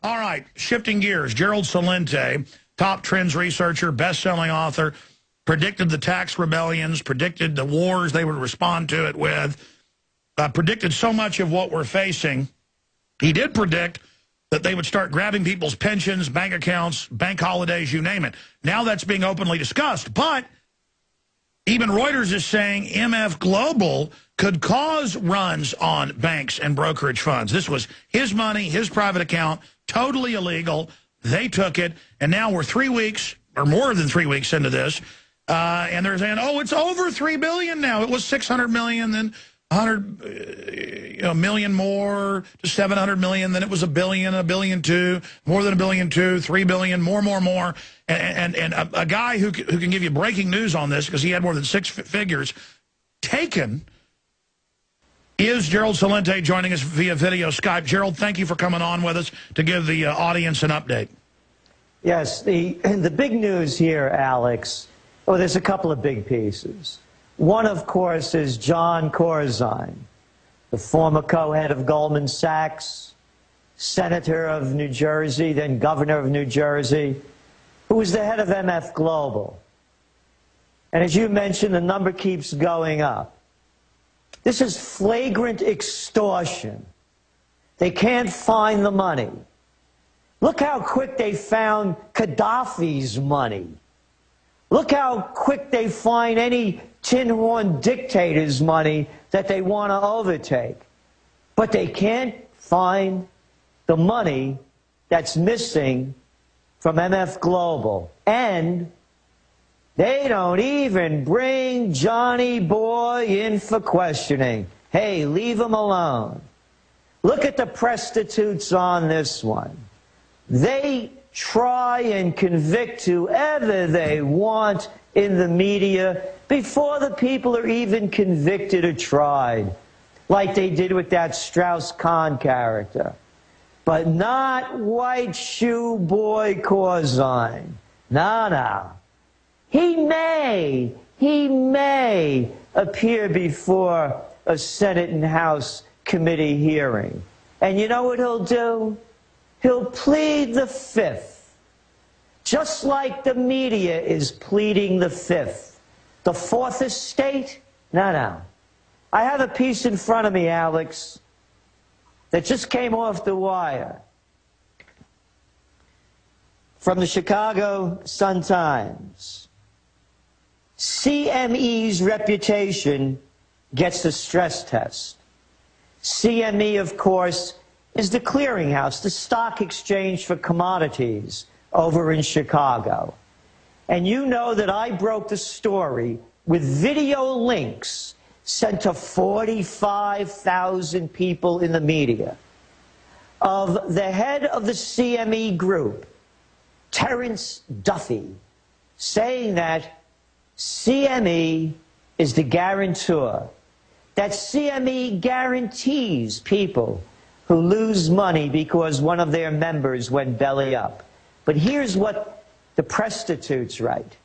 All right, shifting gears. Gerald Celente, top trends researcher, best-selling author, predicted the tax rebellions, predicted the wars they would respond to it with, predicted so much of what we're facing. He did predict that they would start grabbing people's pensions, bank accounts, bank holidays, you name it. Now that's being openly discussed. But even Reuters is saying MF Global could cause runs on banks and brokerage funds. This was his money, his private account, totally illegal. They took it, and now we're 3 weeks, or more than 3 weeks into this, and they're saying, oh, it's over $3 billion now. It was $600 million, then 100 million more to 700 million, then it was $1 billion, $1.2 billion, more than $1.2 billion, $3 billion, more. And a guy who can give you breaking news on this, because he had more than six figures taken, is Gerald Celente, joining us via video Skype. Gerald, thank you for coming on with us to give the audience an update. Yes, the big news here, Alex, there's a couple of big pieces. One, of course, is John Corzine, the former co-head of Goldman Sachs, senator of New Jersey, then governor of New Jersey, who was the head of MF Global. And as you mentioned, the number keeps going up. This is flagrant extortion. They can't find the money. Look how quick they found Gaddafi's money. Look how quick they find any tin horn dictator's money that they want to overtake. But they can't find the money that's missing from MF Global. And they don't even bring Johnny Boy in for questioning. Hey, leave him alone. Look at the prostitutes on this one. They try and convict whoever they want in the media before the people are even convicted or tried, like they did with that Strauss-Kahn character. But not White Shoe Boy Corzine. No. He may appear before a Senate and House committee hearing. And you know what he'll do? He'll plead the Fifth, just like the media is pleading the Fifth. The Fourth Estate? No. I have a piece in front of me, Alex, that just came off the wire from the Chicago Sun-Times. CME's reputation gets a stress test. CME, of course, is the clearinghouse, the stock exchange for commodities over in Chicago. And you know that I broke the story with video links sent to 45,000 people in the media of the head of the CME group, Terrence Duffy, saying that CME is the guarantor, that CME guarantees people who lose money because one of their members went belly up. But here's what the prostitutes write.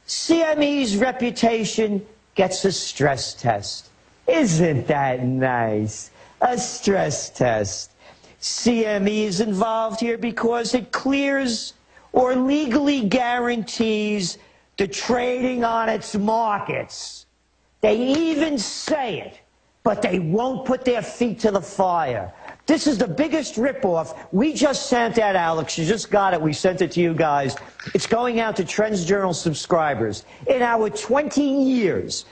CME's reputation gets a stress test. Isn't that nice? A stress test. CME is involved here because it clears or legally guarantees the trading on its markets. They even say it, but they won't put their feet to the fire. This is the biggest ripoff. We just sent out, Alex, you just got it. We sent it to you guys. It's going out to Trends Journal subscribers. In our 20 years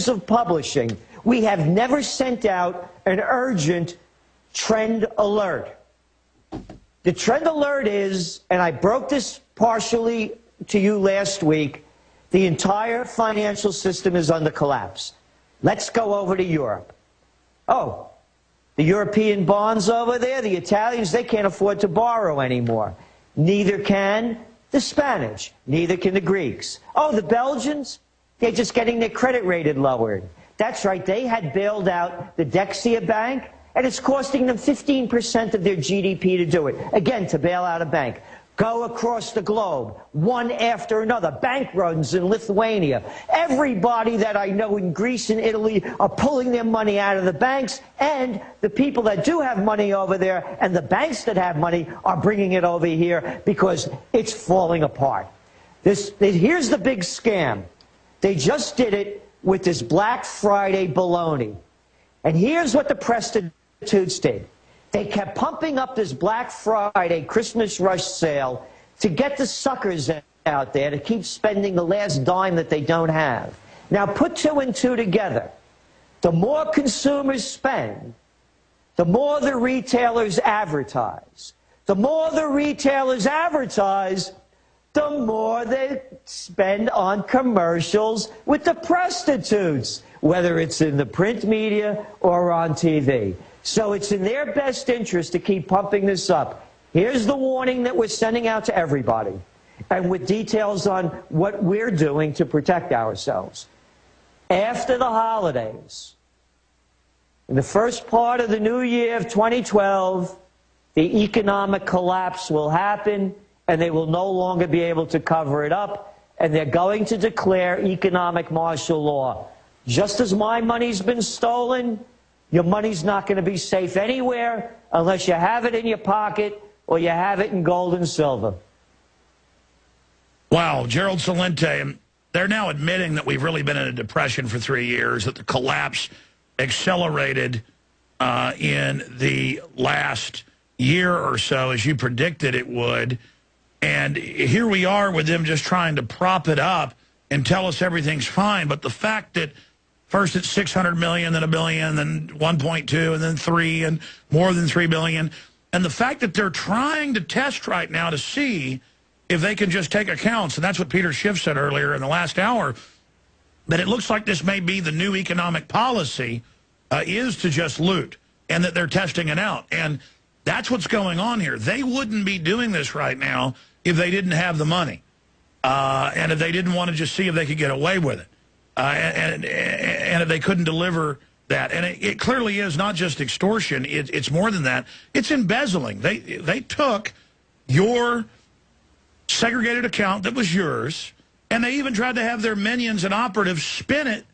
of publishing, we have never sent out an urgent trend alert. The trend alert is, and I broke this partially to you last week, the entire financial system is under collapse. Let's go over to Europe. Oh, the European bonds over there, the Italians, they can't afford to borrow anymore. Neither can the Spanish. Neither can the Greeks. Oh, the Belgians, they're just getting their credit rated lowered. That's right, they had bailed out the Dexia Bank, and it's costing them 15% of their GDP to do it. Again, to bail out a bank. go across the globe, one after another. Bank runs in Lithuania. Everybody that I know in Greece and Italy are pulling their money out of the banks, and the people that do have money over there and the banks that have money are bringing it over here because it's falling apart. Here's the big scam. They just did it with this Black Friday baloney. And here's what the prostitutes did. They kept pumping up this Black Friday Christmas rush sale to get the suckers out there to keep spending the last dime that they don't have. Now put two and two together. The more consumers spend, the more the retailers advertise. The more the retailers advertise, the more they spend on commercials with the prostitutes, whether it's in the print media or on TV. So it's in their best interest to keep pumping this up. Here's the warning that we're sending out to everybody, and with details on what we're doing to protect ourselves. After the holidays, in the first part of the new year of 2012, the economic collapse will happen, and they will no longer be able to cover it up, and they're going to declare economic martial law. Just as my money's been stolen, your money's not going to be safe anywhere unless you have it in your pocket or you have it in gold and silver. Wow, Gerald Celente, they're now admitting that we've really been in a depression for 3 years, that the collapse accelerated in the last year or so, as you predicted it would. And here we are with them just trying to prop it up and tell us everything's fine. But the fact that first it's 600 million, then $1 billion, then 1.2, and then 3, and more than 3 billion. And the fact that they're trying to test right now to see if they can just take accounts, and that's what Peter Schiff said earlier in the last hour, that it looks like this may be the new economic policy, is to just loot, and that they're testing it out. And that's what's going on here. They wouldn't be doing this right now if they didn't have the money, and if they didn't want to just see if they could get away with it. And if they couldn't deliver that. And it clearly is not just extortion. It's more than that. It's embezzling. They took your segregated account that was yours, and they even tried to have their minions and operatives spin it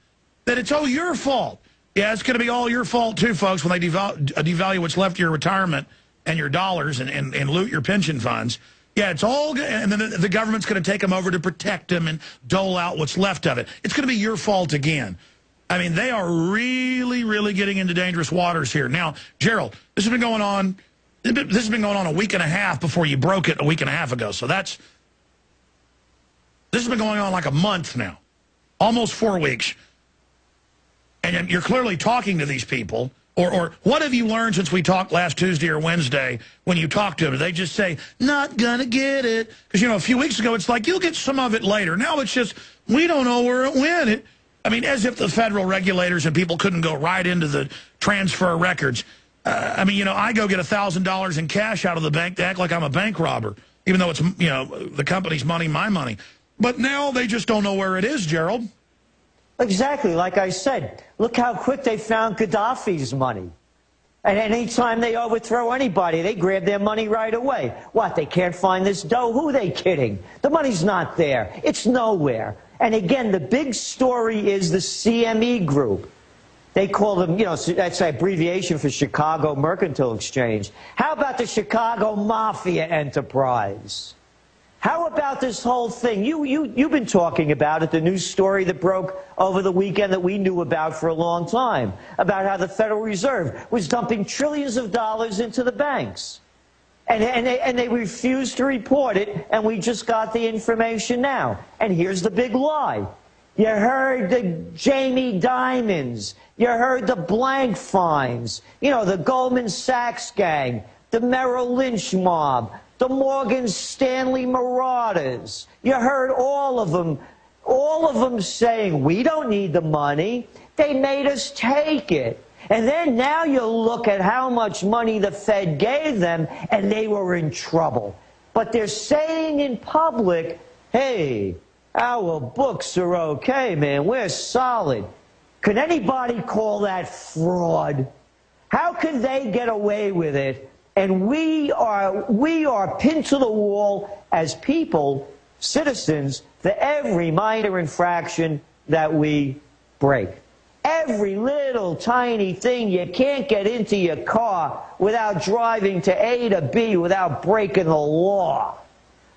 that it's, oh, your fault. Yeah, it's going to be all your fault, too, folks, when they devalue what's left of your retirement and your dollars and loot your pension funds. Yeah, it's all good. And then the government's going to take them over to protect them and dole out what's left of it. It's going to be your fault again. I mean, they are really, really getting into dangerous waters here. Now, Gerald, this has been going on. This has been going on a week and a half before you broke it a week and a half ago. So this has been going on like a month now, almost 4 weeks. And you're clearly talking to these people. Or what have you learned since we talked last Tuesday or Wednesday when you talk to them? Do they just say, not going to get it? Because, you know, a few weeks ago, it's like, you'll get some of it later. Now it's just, we don't know where it went. I mean, as if the federal regulators and people couldn't go right into the transfer records. I mean, you know, I go get $1,000 in cash out of the bank to act like I'm a bank robber, even though it's, you know, the company's money, my money. But now they just don't know where it is, Gerald. Exactly, like I said. Look how quick they found Gaddafi's money. And any time they overthrow anybody, they grab their money right away. What, they can't find this dough? Who are they kidding? The money's not there. It's nowhere. And again, the big story is the CME Group. They call them, you know, that's an abbreviation for Chicago Mercantile Exchange. How about the Chicago Mafia Enterprise? How about this whole thing? You've been talking about it, the news story that broke over the weekend that we knew about for a long time, about how the Federal Reserve was dumping trillions of dollars into the banks. And they refused to report it, and we just got the information now. And here's the big lie. You heard the Jamie Dimons. You heard the blank fines. You know, the Goldman Sachs gang, the Merrill Lynch mob, the Morgan Stanley marauders. You heard all of them saying, we don't need the money. They made us take it. And then now you look at how much money the Fed gave them, and they were in trouble. But they're saying in public, hey, our books are okay, man. We're solid. Could anybody call that fraud? How could they get away with it And we are pinned to the wall as people, citizens, for every minor infraction that we break. Every little tiny thing. You can't get into your car without driving to A to B without breaking the law.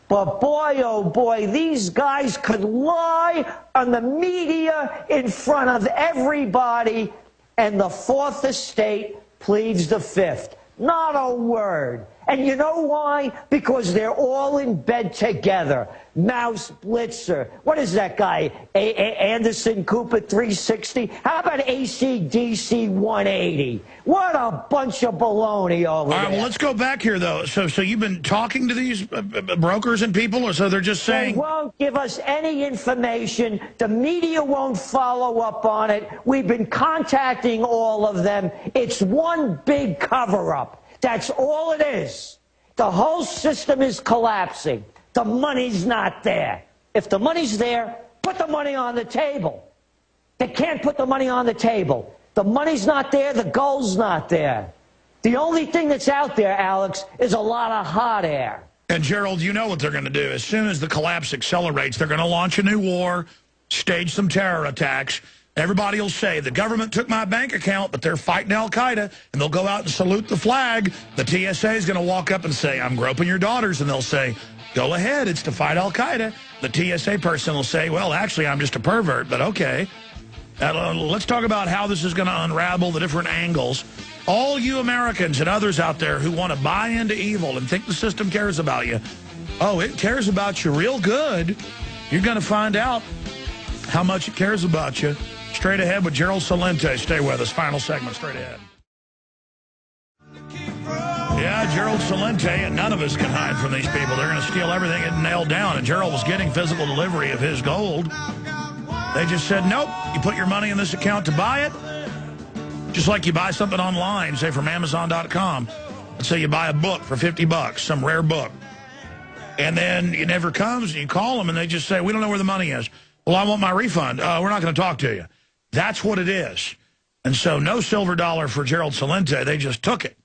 But boy, oh boy, these guys could lie on the media in front of everybody, and the Fourth Estate pleads the Fifth. Not a word. And you know why? Because they're all in bed together. Mouse Blitzer. What is that guy? Anderson Cooper 360? How about ACDC 180? What a bunch of baloney over there. All right, well, let's go back here, though. So you've been talking to these brokers and people, or so they're just saying... They won't give us any information. The media won't follow up on it. We've been contacting all of them. It's one big cover-up. That's all it is. The whole system is collapsing. The money's not there. If the money's there, put the money on the table. They can't put the money on the table. The money's not there, the gold's not there. The only thing that's out there, Alex, is a lot of hot air. And, Gerald, you know what they're going to do. As soon as the collapse accelerates, they're going to launch a new war, stage some terror attacks. Everybody will say, the government took my bank account, but they're fighting al-Qaeda, and they'll go out and salute the flag. The TSA is going to walk up and say, I'm groping your daughters, and they'll say, go ahead, it's to fight al-Qaeda. The TSA person will say, well, actually, I'm just a pervert, but okay. Let's talk about how this is going to unravel the different angles. All you Americans and others out there who want to buy into evil and think the system cares about you, oh, it cares about you real good. You're going to find out how much it cares about you. Straight ahead with Gerald Celente. Stay with us. Final segment, straight ahead. Yeah, Gerald Celente, and none of us can hide from these people. They're going to steal everything and nail down. And Gerald was getting physical delivery of his gold. They just said, nope, you put your money in this account to buy it. Just like you buy something online, say from Amazon.com. Let's say you buy a book for $50, some rare book. And then it never comes, and you call them, and they just say, we don't know where the money is. Well, I want my refund. We're not going to talk to you. That's what it is. And so no silver dollar for Gerald Celente. They just took it.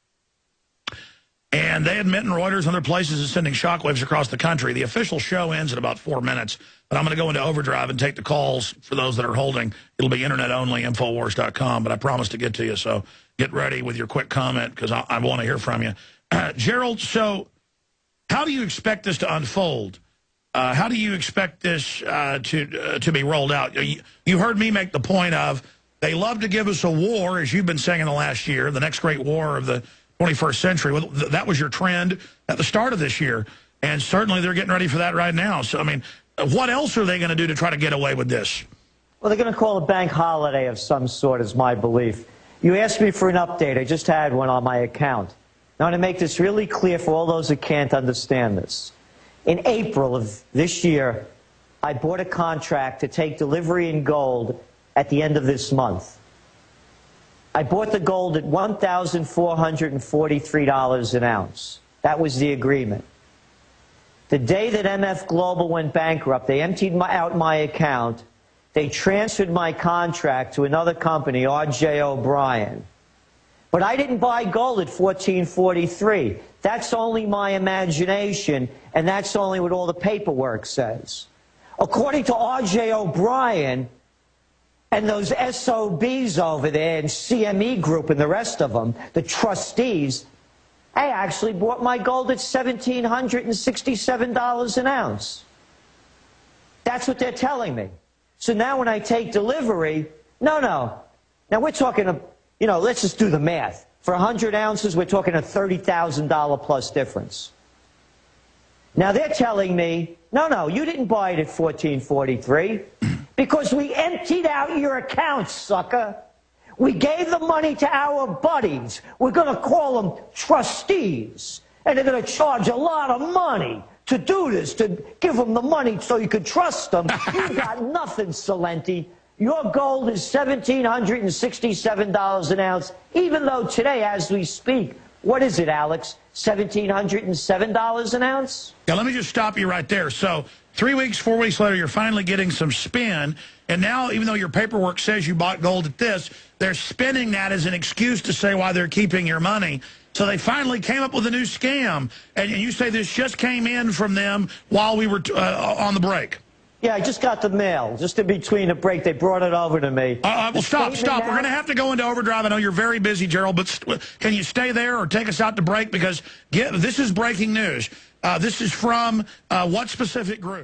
And they admit in Reuters and other places is sending shockwaves across the country. The official show ends in about 4 minutes. But I'm going to go into overdrive and take the calls for those that are holding. It'll be internet only, Infowars.com. But I promise to get to you. So get ready with your quick comment because I want to hear from you. Gerald, so how do you expect this to unfold? How do you expect this to be rolled out? You heard me make the point of they love to give us a war, as you've been saying in the last year, the next great war of the 21st century. Well, that was your trend at the start of this year, and certainly they're getting ready for that right now. So, I mean, what else are they going to do to try to get away with this? Well, they're going to call a bank holiday of some sort, is my belief. You asked me for an update. I just had one on my account. Now, to make this really clear for all those who can't understand this. In April of this year, I bought a contract to take delivery in gold at the end of this month. I bought the gold at $1,443 an ounce. That was the agreement. The day that MF Global went bankrupt, they emptied out my account. They transferred my contract to another company, R.J. O'Brien. But I didn't buy gold at $1,443. That's only my imagination, and that's only what all the paperwork says. According to R.J. O'Brien and those SOBs over there and CME Group and the rest of them, the trustees, I actually bought my gold at $1,767 an ounce. That's what they're telling me. So now when I take delivery, no. Now we're talking, let's just do the math. For 100 ounces, we're talking a $30,000 plus difference. Now they're telling me, no, you didn't buy it at $1,443 because we emptied out your account, sucker. We gave the money to our buddies. We're going to call them trustees. And they're going to charge a lot of money to do this, to give them the money so you could trust them. You got nothing, Celente. Your gold is $1,767 an ounce, even though today, as we speak, what is it, Alex? $1,707 an ounce? Yeah, let me just stop you right there. So 3 weeks, 4 weeks later, you're finally getting some spin. And now, even though your paperwork says you bought gold at this, they're spinning that as an excuse to say why they're keeping your money. So they finally came up with a new scam, and you say this just came in from them while we were on the break. Yeah, I just got the mail. Just in between a break, they brought it over to me. Well, stop. We're going to have to go into overdrive. I know you're very busy, Gerald, but can you stay there or take us out to break? Because this is breaking news. This is from what specific group?